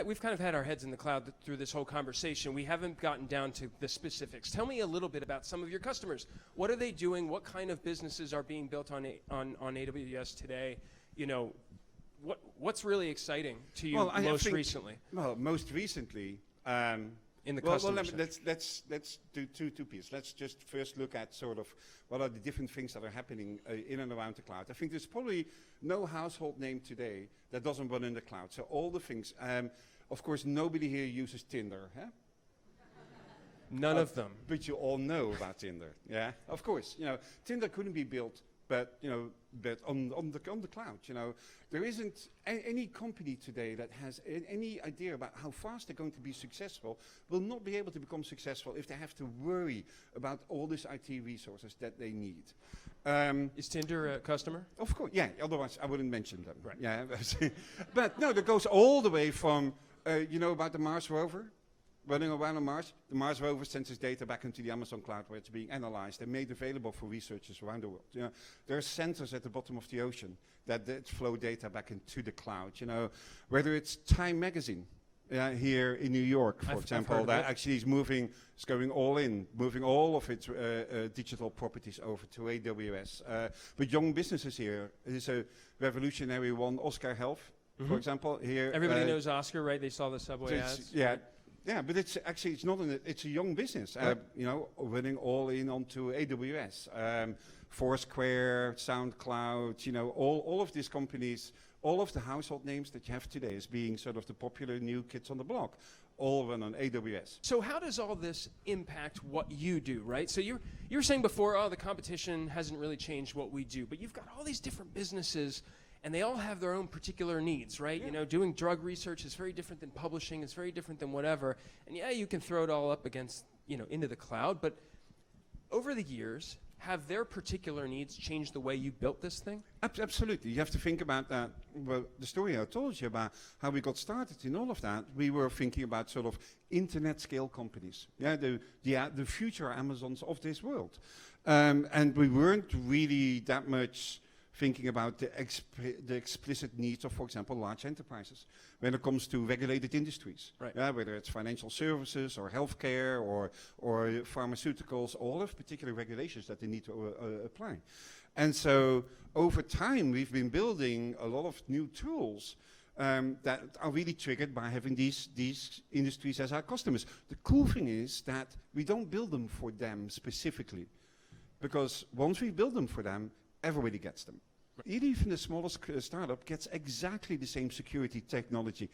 We've kind of had our heads in the cloud through this whole conversation. We haven't gotten down to the specifics. Tell me a little bit about some of your customers. What are they doing? What kind of businesses are being built on AWS today? You know, what's really exciting to you most recently? Well, most recently, in the customer section. let's do two pieces. Let's just first look at sort of what are the different things that are happening in and around the cloud. I think there's probably no household name today that doesn't run in the cloud. So all the things. Of course, nobody here uses Tinder, huh? None of them. But you all know about Tinder, yeah? Of course, you know, Tinder couldn't be built, but on the cloud, you know. There isn't any company today that has any idea about how fast they're going to be successful will not be able to become successful if they have to worry about all these IT resources that they need. Is Tinder a customer? Of course, yeah, otherwise I wouldn't mention them. Right. Yeah, but no, that goes all the way from, you know about the Mars rover? Running around on Mars, the Mars rover sends its data back into the Amazon cloud where it's being analyzed and made available for researchers around the world. You know, there are sensors at the bottom of the ocean that flow data back into the cloud. You know, whether it's Time magazine here in New York, for example, that actually is going all in, moving all of its digital properties over to AWS. But young businesses here, there's a revolutionary one, Oscar Health, for example. Here, everybody knows Oscar, right? They saw the Subway ads. Yeah. Right? Yeah, but it's actually, it's a young business, you know, running all in onto AWS. Foursquare, SoundCloud, you know, all of these companies, all of the household names that you have today as being sort of the popular new kids on the block, all run on AWS. So how does all this impact what you do, right? So you were saying before, oh, the competition hasn't really changed what we do, but you've got all these different businesses and they all have their own particular needs, right? Yeah. You know, doing drug research is very different than publishing, it's very different than whatever. And yeah, you can throw it all up against, you know, into the cloud, but over the years, have their particular needs changed the way you built this thing? Absolutely. You have to think about that. Well, the story I told you about how we got started in all of that, we were thinking about sort of internet scale companies. Yeah, the future Amazons of this world. And we weren't really that much thinking about the explicit needs of, for example, large enterprises when it comes to regulated industries. Right. Yeah, whether it's financial services or healthcare or pharmaceuticals, all of particular regulations that they need to apply. And so over time, we've been building a lot of new tools that are really triggered by having these industries as our customers. The cool thing is that we don't build them for them specifically, because once we build them for them, everybody gets them. Even the smallest startup gets exactly the same security technology